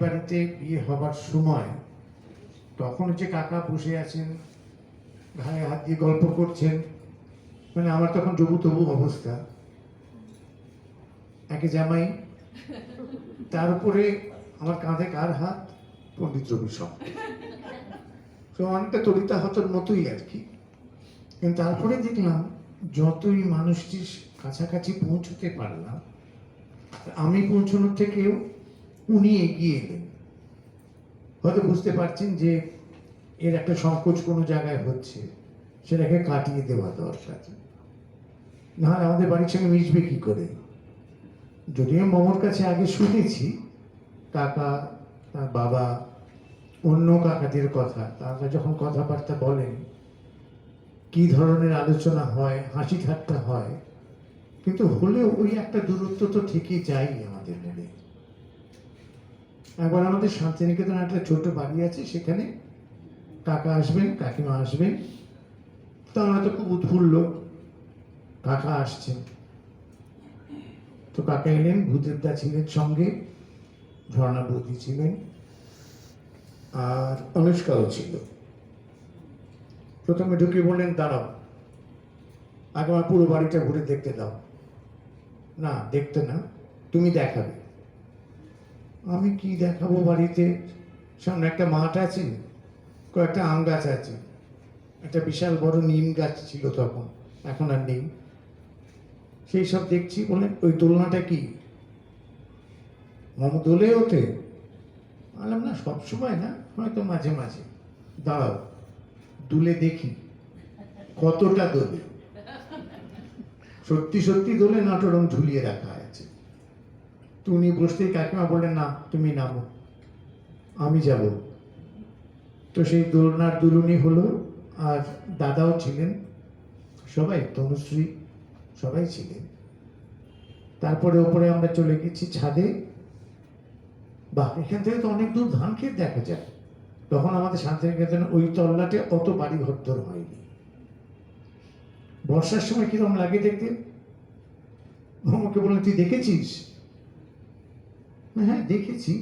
বাড়িতে বিয়ে হবার সময় তখন হচ্ছে কাকা বসে আছেন, ঘাড়ে হাত দিয়ে গল্প করছেন, মানে আমার তখন জবু তবু অবস্থা, একে জামাই, তার উপরে আমার কাঁধে কার হাত, পণ্ডিত রবি শঙ্কর। তো অনেকটা তরিতাহতর মতোই আর কি। কিন্তু তারপরে দেখলাম যতই মানুষটির কাছাকাছি পৌঁছতে পারলাম, আমি পৌঁছানোর থেকেও উনি এগিয়ে এলেন। হয়তো বুঝতে পারছেন যে এর একটা সংকোচ কোনো জায়গায় হচ্ছে, সেটাকে কাটিয়ে দেওয়া দরকার, নাহলে আমাদের বাড়ির সঙ্গে মিশবে কি করে। যদিও মমর কাছে আগে শুনেছি কাকা, তার বাবা, অন্য কাকাদের কথা, তারা যখন কথাবার্তা বলেন কি ধরনের আলোচনা হয়, হাসি ঠাট্টা হয়, কিন্তু হলেও ওই একটা দূরত্ব তো ঠিকই যাই আমাদের মনে। একবার আমাদের শান্তিনিকেতনে একটা ছোট বাড়ি আছে, সেখানে কাকা আসবেন, কাকিমা আসবেন, তো আমরা তো খুব উৎফুল্ল, কাকা আসছেন। তো কাকা এলেন, ভূদেবদা ছিলেন সঙ্গে, ঝর্ণা বৌদি ছিলেন, আর অনুষ্কাও ছিল। প্রথমে ঢুকে বললেন, দাঁড়াও, আগে আমার পুরো বাড়িটা ঘুরে দেখতে দাও। না, দেখতে না, তুমি দেখাবে। আমি কি দেখাবো বাড়িতে? সামনে একটা মাঠ আছে, কয়েকটা আম গাছ আছে, একটা বিশাল বড় নিম গাছ ছিল তখন, এখন আর নেই। সেই সব দেখছি। বললেন, ওই দোলনাটা কি? মামু দোলে ওঠে? বললাম, না সবসময় না, হয়তো মাঝে মাঝে। দাঁড়াও, দুলে দেখি কতটা দোলে। সত্যি সত্যি দোলে, নাটরম ঝুলিয়ে রাখা আছে। তো উনি বসতেই কাকিমা বললেন, না তুমি নামো, আমি যাব। তো সেই দোলনার দুলুনি হলো, আর দাদাও ছিলেন, সবাই, তনুশ্রী সবাই ছিলেন। তারপরে ওপরে আমরা চলে গেছি ছাদে। বাহ, এখান থেকে তো অনেক দূর ধান ক্ষেত দেখা যায়। তখন আমাদের শান্তিনিকেতনে ওই তল্লাটে অত বাড়ি ঘরদর হয়নি। বর্ষার সময় কিরকম লাগে দেখতে। আমাকে বললেন, তুই দেখেছিস? হ্যাঁ দেখেছি,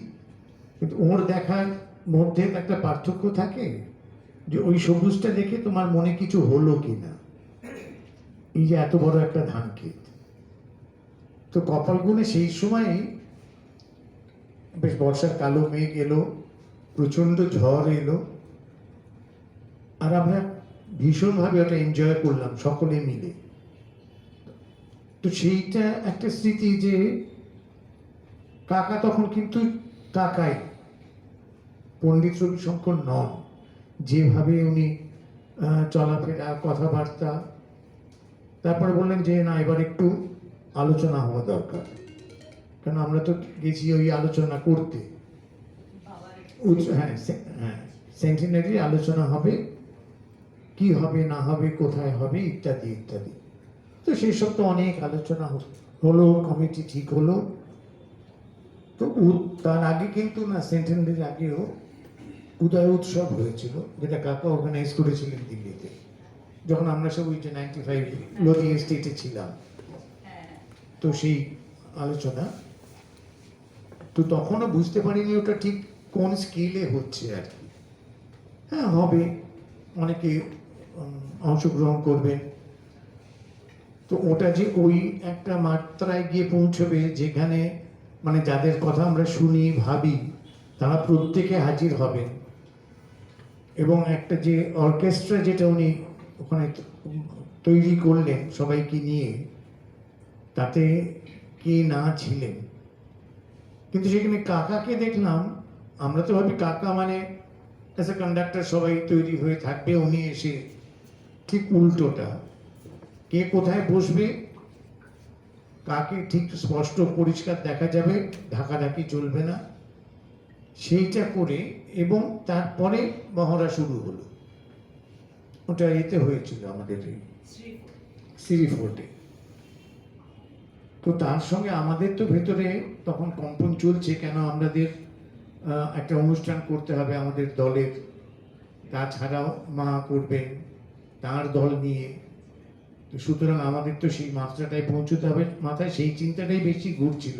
কিন্তু ওর দেখার মধ্যে একটা পার্থক্য থাকে, যে ওই সবুজটা দেখে তোমার মনে কিছু হলো কিনা। এই যে এত বড় একটা ধান ক্ষেত, তো কপাল গুনে সেই সময় বেশ বর্ষার কালো মেঘ এলো, প্রচন্ড ঝড় এলো, আর আমরা ভীষণভাবে ওটা এনজয় করলাম সকলে মিলে। তো সেইটা একটা স্মৃতি, যে কাকা তখন কিন্তু কাকাই, পণ্ডিত রবি শঙ্কর নন। যেভাবে উনি চলাফেরা, কথাবার্তা, তারপরে বললেন যে না, এবার একটু আলোচনা হওয়া দরকার, কেন আমরা তো গেছি ওই আলোচনা করতে। হ্যাঁ হ্যাঁ, সেন্টিনারি আলোচনা হবে, কি হবে না হবে, কোথায় হবে, ইত্যাদি ইত্যাদি। তো সেই সব তো অনেক আলোচনা হলো, কমিটি ঠিক হলো। তো তার আগে কিন্তু না, সেন্টিনারির আগেও উদয় উৎসব হয়েছিল, যেটা কাকা অর্গানাইজ করেছিলেন দিল্লিতে, যখন আমরা সব ওই যে 95 লোধি এস্টেটে ছিলাম। তো সেই আলোচনা, তো তখনও বুঝতে পারিনি ওটা ঠিক কোন স্কেলে হচ্ছে আর কি। হ্যাঁ হবে, অনেকে অংশগ্রহণ করবেন, তো ওটা যে ওই একটা মাত্রায় গিয়ে পৌঁছবে যেখানে মানে যাদের কথা আমরা শুনি ভাবি তারা প্রত্যেকে হাজির হবেন, এবং একটা যে অর্কেস্ট্রা যেটা উনি ওখানে তৈরি করলেন সবাইকে নিয়ে, তাতে কে না ছিলেন। কিন্তু সেখানে কাকাকে দেখলাম, আমরা তো ভাবি কাকা মানে অ্যাজ এ কন্ডাক্টর সবাই তৈরি হয়ে থাকবে, উনি এসে ঠিক উল্টোটা, কে কোথায় বসবে, কাকে ঠিক স্পষ্ট পরিষ্কার দেখা যাবে, ঢাকাঢাকি চলবে না, সেইটা করে, এবং তারপরে মহড়া শুরু হলো। ওটা এতে হয়েছিল আমাদের শ্রী ফোর্টে। তো তার সঙ্গে আমাদের তো ভেতরে তখন কম্পন চলছে, কেন আমাদের একটা অনুষ্ঠান করতে হবে আমাদের দলের, তাছাড়াও মা করবেন তার দল নিয়ে। তো সুতরাং আমাদের তো সেই মাত্রাটায় পৌঁছতে হবে মাথায়, সেই চিন্তাটাই বেশি ঘুরছিল।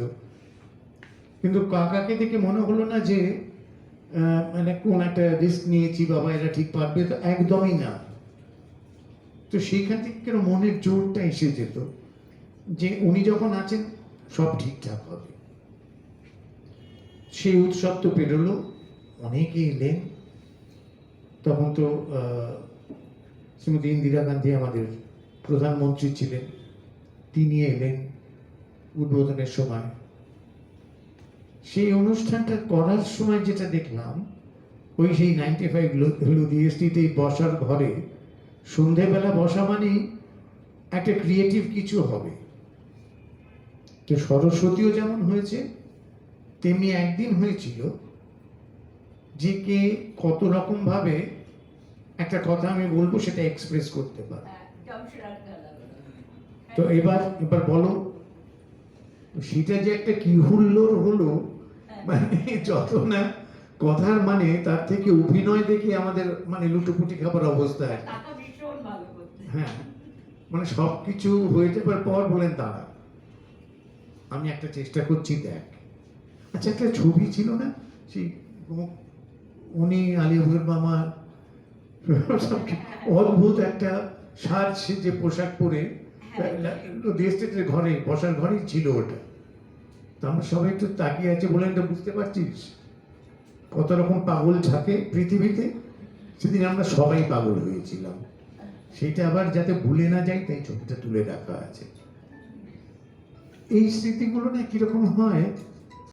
কিন্তু কাকাকে দেখে মনে হলো না যে মানে কোন একটা রিস্ক নিয়েছি, বাবা এরা ঠিক পারবে, তো একদমই না। তো সেইখান থেকে কেন মনের জোরটা এসে যেত যে উনি যখন আছেন সব ঠিকঠাক হবে। সেই উৎসব তো পেরোলো, অনেকে এলেন। তখন তো শ্রীমতী ইন্দিরা গান্ধী আমাদের প্রধানমন্ত্রী ছিলেন, তিনি এলেন উদ্বোধনের সময়। সেই অনুষ্ঠানটা করার সময় যেটা দেখলাম, ওই সেই 95 লুধিয়া স্ট্রিটে বসার ঘরে সন্ধেবেলা বসা মানেই একটা ক্রিয়েটিভ কিছু হবে। তো সরস্বতীও যেমন হয়েছে, তেমনি একদিন হয়েছিল যে কে কত রকম ভাবে একটা কথা আমি বলবো সেটা এক্সপ্রেস করতে পারে। তো এবার বলো, সেটা যে একটা কি হুল্লোড় হলো, মানে যত না কথার মানে তার থেকে অভিনয় দেখে আমাদের মানে লুটোপুটি খাবার অবস্থা। হ্যাঁ, মানে সবকিছু হয়ে যাবার পর বলেন দাঁড়া, আমি একটা চেষ্টা করছি, দেখ। আচ্ছা, একটা ছবি ছিল না সেই উনি আলিয়াপুরের মামা অদ্ভুত একটা সাজ সেজে পোশাক পরে স্টেটের ঘরে বসার ঘরেই ছিল ওটা। তো আমরা সবাই একটু তাকিয়ে আছে, বলেন তো বুঝতে পারছিস কত রকম পাগল থাকে পৃথিবীতে। সেদিন আমরা সবাই পাগল হয়েছিলাম। সেটা আবার যাতে ভুলে না যাই তাই ছবিটা তুলে রাখা আছে। এই স্মৃতিগুলো না কিরকম হয়